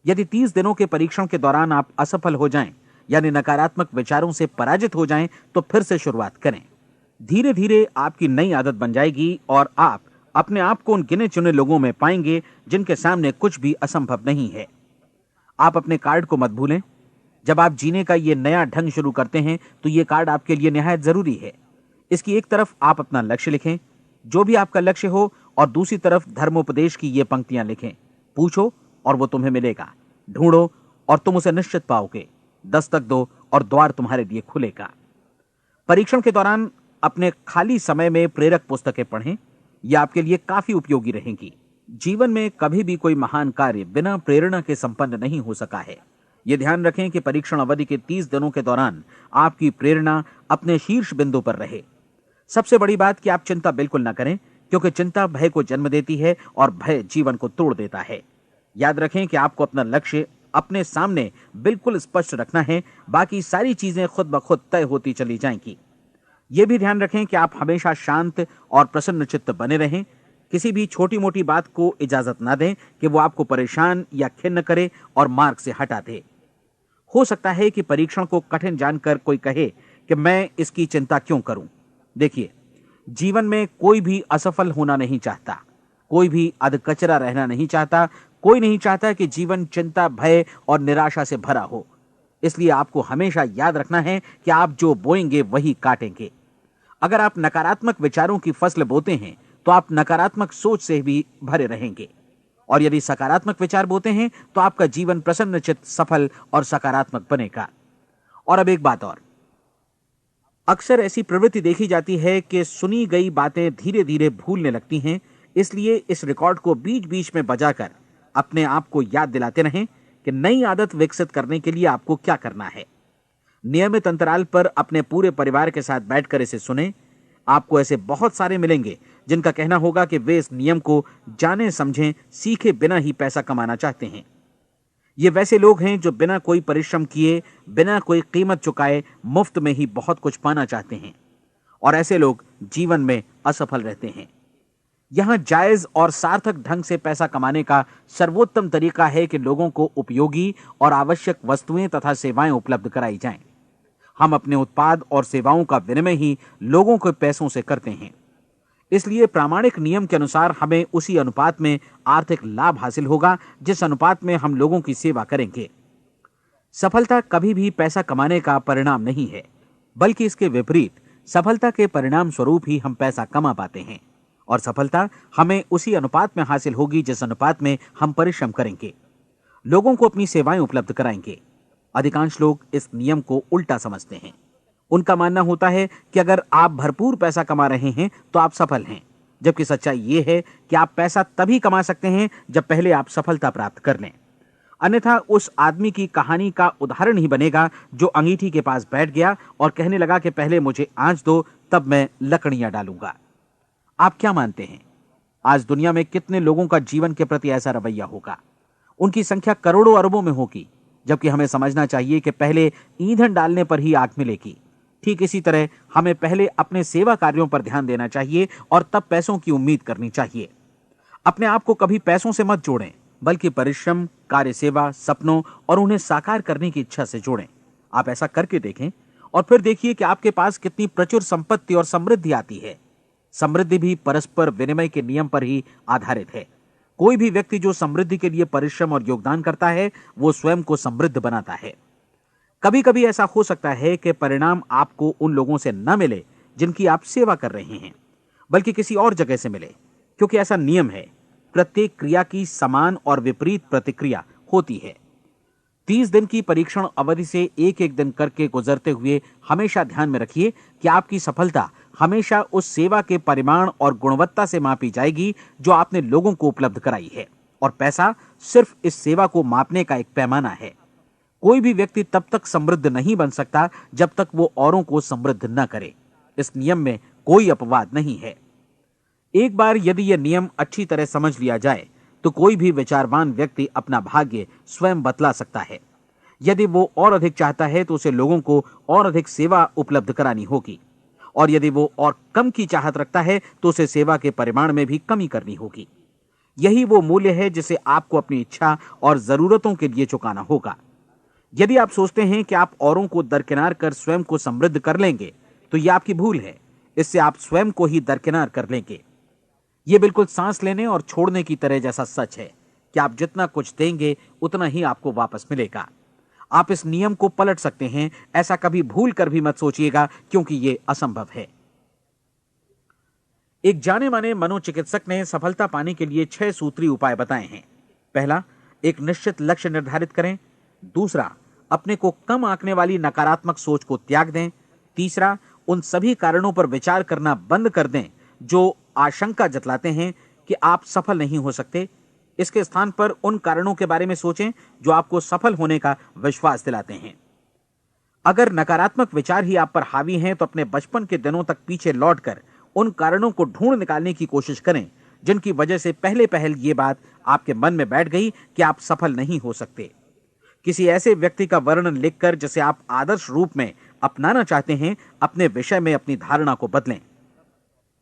यदि 30 दिनों के परीक्षण के दौरान आप असफल हो जाएं, यानी नकारात्मक विचारों से पराजित हो जाएं, तो फिर से शुरुआत करें। धीरे धीरे आपकी नई आदत बन जाएगी और आप अपने आप को उन गिने चुने लोगों में पाएंगे जिनके सामने कुछ भी असंभव नहीं है। आप अपने कार्ड को मत भूलें। जब आप जीने का ये नया ढंग शुरू करते हैं तो ये कार्ड आपके लिए निहायत जरूरी है। इसकी एक तरफ आप अपना लक्ष्य लिखें, जो भी आपका लक्ष्य हो, और दूसरी तरफ धर्मोपदेश की ये पंक्तियां लिखें। पूछो और वो तुम्हें मिलेगा, ढूंढो और तुम उसे निश्चित पाओगे, दस्तक दो और द्वार तुम्हारे लिए खुलेगा। परीक्षण के दौरान अपने खाली समय में प्रेरक पुस्तकें पढ़ें। यह आपके लिए काफी उपयोगी रहेंगी। जीवन में कभी भी कोई महान कार्य बिना प्रेरणा के संपन्न नहीं हो सका है। यह ध्यान रखें कि परीक्षण अवधि के 30 दिनों के दौरान आपकी प्रेरणा अपने शीर्ष बिंदु पर रहे। सबसे बड़ी बात कि आप चिंता बिल्कुल न करें, क्योंकि चिंता भय को जन्म देती है और भय जीवन को तोड़ देता है। याद रखें कि आपको अपना लक्ष्य अपने सामने बिल्कुल स्पष्ट रखना है, बाकी सारी चीजें खुद ब खुद तय होती चली जाएंगी। यह भी ध्यान रखें कि आप हमेशा शांत और प्रसन्न चित्त बने रहें। किसी भी छोटी मोटी बात को इजाजत ना दें कि वो आपको परेशान या खिन्न करे और मार्ग से हटा दे। हो सकता है कि परीक्षण को कठिन जानकर कोई कहे कि मैं इसकी चिंता क्यों करूं। देखिए, जीवन में कोई भी असफल होना नहीं चाहता, कोई भी अधकचरा रहना नहीं चाहता, कोई नहीं चाहता कि जीवन चिंता, भय और निराशा से भरा हो। इसलिए आपको हमेशा याद रखना है कि आप जो बोएंगे वही काटेंगे। अगर आप नकारात्मक विचारों की फसल बोते हैं तो आप नकारात्मक सोच से भी भरे रहेंगे, और यदि सकारात्मक विचार बोते हैं तो आपका जीवन प्रसन्नचित्त, सफल और सकारात्मक बनेगा। और अब एक बात और, अक्सर ऐसी प्रवृत्ति देखी जाती है कि सुनी गई बातें धीरे धीरे भूलने लगती हैं। इसलिए इस रिकॉर्ड को बीच बीच में बजाकर अपने आप को याद दिलाते रहें कि नई आदत विकसित करने के लिए आपको क्या करना है। नियमित अंतराल पर अपने पूरे परिवार के साथ बैठकर इसे सुनें। आपको ऐसे बहुत सारे मिलेंगे जिनका कहना होगा कि वे इस नियम को जाने समझें सीखे बिना ही पैसा कमाना चाहते हैं। ये वैसे लोग हैं जो बिना कोई परिश्रम किए, बिना कोई कीमत चुकाए मुफ्त में ही बहुत कुछ पाना चाहते हैं, और ऐसे लोग जीवन में असफल रहते हैं। यहां जायज और सार्थक ढंग से पैसा कमाने का सर्वोत्तम तरीका है कि लोगों को उपयोगी और आवश्यक वस्तुएं तथा सेवाएं उपलब्ध कराई जाएं। हम अपने उत्पाद और सेवाओं का विनिमय ही लोगों के पैसों से करते हैं। इसलिए प्रामाणिक नियम के अनुसार हमें उसी अनुपात में आर्थिक लाभ हासिल होगा जिस अनुपात में हम लोगों की सेवा करेंगे। सफलता कभी भी पैसा कमाने का परिणाम नहीं है, बल्कि इसके विपरीत सफलता के परिणाम स्वरूप ही हम पैसा कमा पाते हैं, और सफलता हमें उसी अनुपात में हासिल होगी जिस अनुपात में हम परिश्रम करेंगे, लोगों को अपनी सेवाएं उपलब्ध कराएंगे। अधिकांश लोग इस नियम को उल्टा समझते हैं। उनका मानना होता है कि अगर आप भरपूर पैसा कमा रहे हैं तो आप सफल हैं, जबकि सच्चाई यह है कि आप पैसा तभी कमा सकते हैं जब पहले आप सफलता प्राप्त कर लें। अन्यथा उस आदमी की कहानी का उदाहरण ही बनेगा जो अंगीठी के पास बैठ गया और कहने लगा कि पहले मुझे आंच दो, तब मैं लकड़ियां डालूंगा। आप क्या मानते हैं, आज दुनिया में कितने लोगों का जीवन के प्रति ऐसा रवैया होगा? उनकी संख्या करोड़ों अरबों में होगी, जबकि हमें समझना चाहिए कि पहले ईंधन डालने पर ही आग मिलेगी। ठीक इसी तरह हमें पहले अपने सेवा कार्यों पर ध्यान देना चाहिए और तब पैसों की उम्मीद करनी चाहिए। अपने आप को कभी पैसों से मत जोड़ें, बल्कि परिश्रम, कार्य सेवा, सपनों और उन्हें साकार करने की इच्छा से जोड़ें। आप ऐसा करके देखें और फिर देखिए कि आपके पास कितनी प्रचुर संपत्ति और समृद्धि आती है। समृद्धि भी परस्पर विनिमय के नियम पर ही आधारित है। कोई भी व्यक्ति जो समृद्धि के लिए परिश्रम और योगदान करता है, वो स्वयं को समृद्ध बनाता है। कभी कभी ऐसा हो सकता है कि परिणाम आपको उन लोगों से न मिले जिनकी आप सेवा कर रहे हैं, बल्कि किसी और जगह से मिले, क्योंकि ऐसा नियम है, प्रत्येक क्रिया की समान और विपरीत प्रतिक्रिया होती है। 30 दिन की परीक्षण अवधि से एक एक दिन करके गुजरते हुए हमेशा ध्यान में रखिए कि आपकी सफलता हमेशा उस सेवा के परिमाण और गुणवत्ता से मापी जाएगी जो आपने लोगों को उपलब्ध कराई है, और पैसा सिर्फ इस सेवा को मापने का एक पैमाना है। कोई भी व्यक्ति तब तक समृद्ध नहीं बन सकता जब तक वो औरों को समृद्ध न करे। इस नियम में कोई अपवाद नहीं है। एक बार यदि यह नियम अच्छी तरह समझ लिया जाए तो कोई भी विचारवान व्यक्ति अपना भाग्य स्वयं बतला सकता है। यदि वो और अधिक चाहता है तो उसे लोगों को और अधिक सेवा उपलब्ध करानी होगी, और यदि वो और कम की चाहत रखता है तो उसे सेवा के परिमाण में भी कमी करनी होगी। यही वो मूल्य है जिसे आपको अपनी इच्छा और जरूरतों के लिए चुकाना होगा। यदि आप सोचते हैं कि आप औरों को दरकिनार कर स्वयं को समृद्ध कर लेंगे तो यह आपकी भूल है। इससे आप स्वयं को ही दरकिनार कर लेंगे। यह बिल्कुल सांस लेने और छोड़ने की तरह जैसा सच है कि आप जितना कुछ देंगे उतना ही आपको वापस मिलेगा। आप इस नियम को पलट सकते हैं, ऐसा कभी भूल कर भी मत सोचिएगा, क्योंकि यह असंभव है। एक जाने माने मनोचिकित्सक ने सफलता पाने के लिए 6 सूत्री उपाय बताए हैं। पहला, एक निश्चित लक्ष्य निर्धारित करें। दूसरा, अपने को कम आंकने वाली नकारात्मक सोच को त्याग दें। तीसरा, उन सभी कारणों पर विचार करना बंद कर दें जो आशंका जतलाते हैं कि आप सफल नहीं हो सकते। इसके स्थान पर उन कारणों के बारे में सोचें जो आपको सफल होने का विश्वास दिलाते हैं। अगर नकारात्मक विचार ही आप पर हावी हैं तो अपने बचपन के दिनों तक पीछे लौटकर उन कारणों को ढूंढ निकालने की कोशिश करें जिनकी वजह से पहले पहल ये बात आपके मन में बैठ गई कि आप सफल नहीं हो सकते। किसी ऐसे व्यक्ति का वर्णन लिखकर जिसे आप आदर्श रूप में अपनाना चाहते हैं, अपने विषय में अपनी धारणा को बदलें।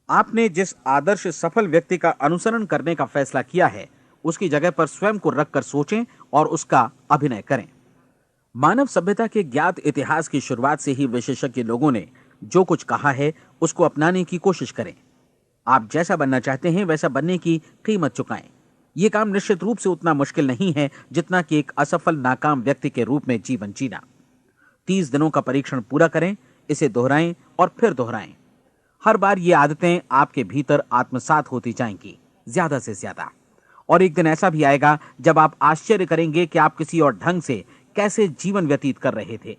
आपने जिस आदर्श सफल व्यक्ति का अनुसरण करने का फैसला किया है, उसकी जगह पर स्वयं को रखकर सोचें और उसका अभिनय करें। मानव सभ्यता के ज्ञात इतिहास की शुरुआत से ही विशेषज्ञ लोगों ने जो कुछ कहा है उसको अपनाने की कोशिश करें। आप जैसा बनना चाहते हैं वैसा बनने की कीमत चुकाएं। यह काम निश्चित रूप से उतना मुश्किल नहीं है जितना कि एक असफल नाकाम व्यक्ति के रूप में जीवन जीना। 30 दिनों का परीक्षण पूरा करें, इसे दोहराएं और फिर दोहराएं। हर बार ये आदतें आपके भीतर आत्मसात होती जाएंगी, ज्यादा से ज्यादा। और एक दिन ऐसा भी आएगा जब आप आश्चर्य करेंगे कि आप किसी और ढंग से कैसे जीवन व्यतीत कर रहे थे।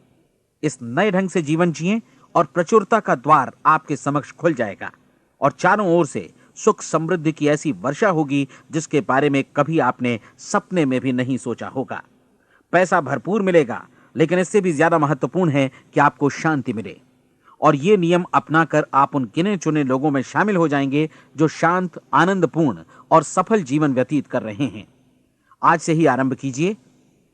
इस नए ढंग से जीवन जिएं और प्रचुरता का द्वार आपके समक्ष खुल जाएगा और चारों ओर से सुख समृद्धि की ऐसी वर्षा होगी जिसके बारे में कभी आपने सपने में भी नहीं सोचा होगा। पैसा भरपूर मिलेगा, लेकिन इससे भी ज्यादा महत्वपूर्ण है कि आपको शांति मिले। और ये नियम अपनाकर आप उन गिने चुने लोगों में शामिल हो जाएंगे जो शांत, आनंदपूर्ण और सफल जीवन व्यतीत कर रहे हैं। आज से ही आरंभ कीजिए।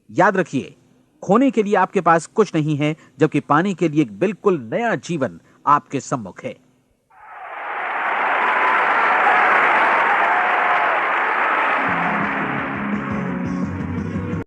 याद रखिए, खोने के लिए आपके पास कुछ नहीं है, जबकि पाने के लिए एक बिल्कुल नया जीवन आपके सम्मुख है।